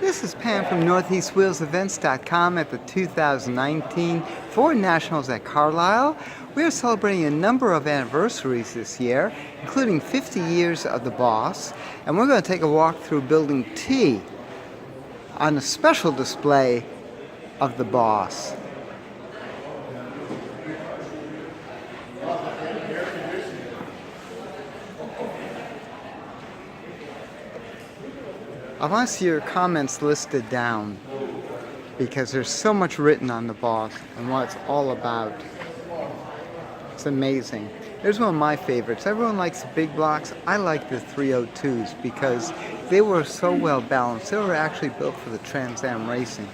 This is Pam from NortheastWheelsEvents.com at the 2019 Ford Nationals at Carlisle. We are celebrating a number of anniversaries this year, including 50 years of the Boss, and we're going to take a walk through Building T on a special display of the Boss. I want to see your comments listed down because there's so much written on the Boss and what it's all about. It's amazing. Here's one of my favorites. Everyone likes the big blocks. I like the 302s because they were so well balanced. They were actually built for the Trans Am racing.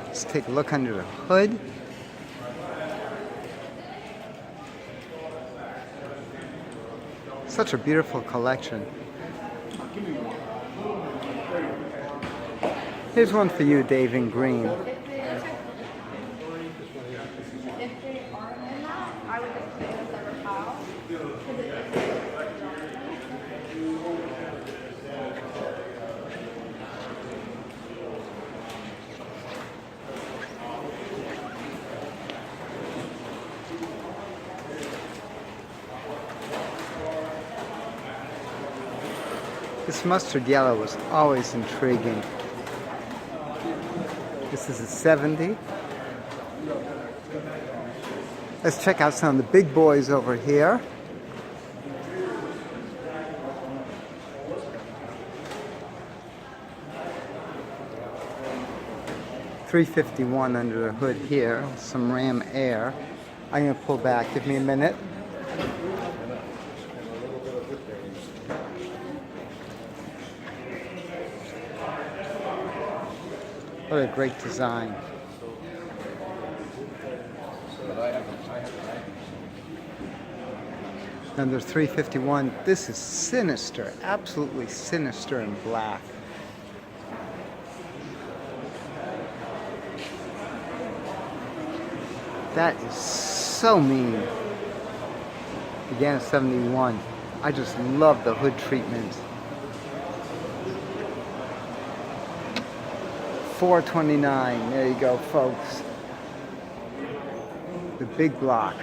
Let's take a look under the hood. Such a beautiful collection. Here's one for you, Dave, in green. This mustard yellow was always intriguing. This is a 70. Let's check out some of the big boys over here. .351 under the hood here, some Ram Air. I'm going to pull back, give me a minute. What a great design. Number 351. This is sinister, absolutely sinister in black. That is so mean. Began at 71. I just love the hood treatment. 429, there you go, folks. The big block.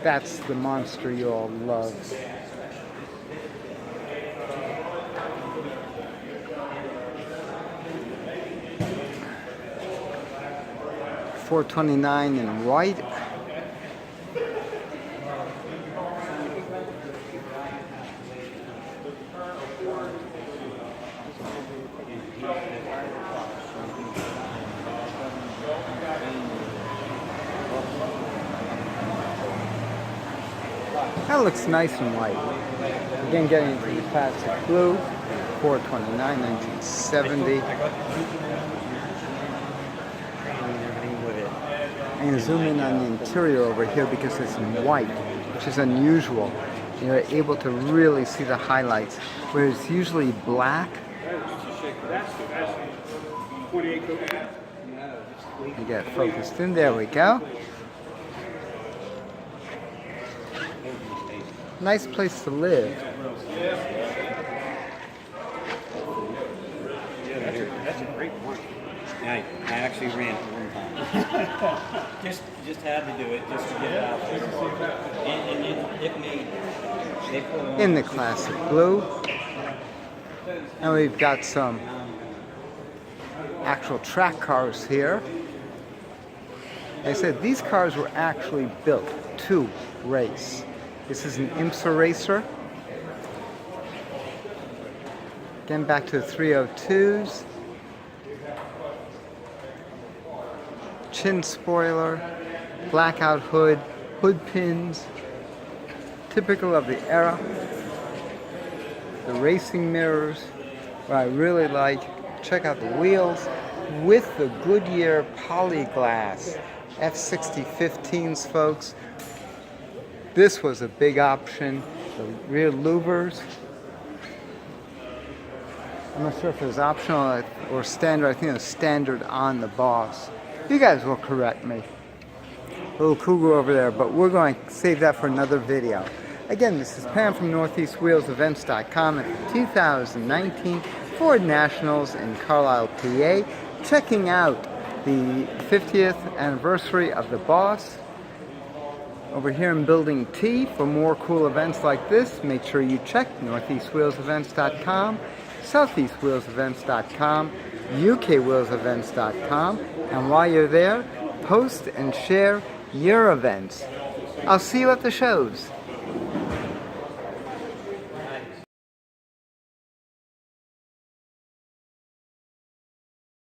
That's the monster you all love. $429 in white. That looks nice and white. Again, getting into the classic blue. $429, 1970. I'm going to zoom in on the interior over here because it's in white, which is unusual. You're able to really see the highlights, whereas usually black. You get it focused in. There we go. Nice place to live. That's a great point. I actually ran for one time. just had to do it just to get it out there. And it made. They put on in the classic blue. And we've got some actual track cars here. Like I said, these cars were actually built to race. This is an IMSA racer. Again, back to the 302s. Chin spoiler, blackout hood, hood pins. Typical of the era. The racing mirrors. What I really like, check out the wheels with the Goodyear Polyglass F60 15s, folks. This was a big option. The rear louvers. I'm not sure if it was optional or standard. I think it was standard on the Boss. You guys will correct me. Little cougar over there, but we're going to save that for another video. Again, this is Pam from NortheastWheelsEvents.com at the 2019 Ford Nationals in Carlisle, PA, checking out the 50th anniversary of the Boss. Over here in Building T. For more cool events like this, make sure you check NortheastWheelsEvents.com, SoutheastWheelsEvents.com, UKWheelsEvents.com, and while you're there, post and share your events. I'll see you at the shows.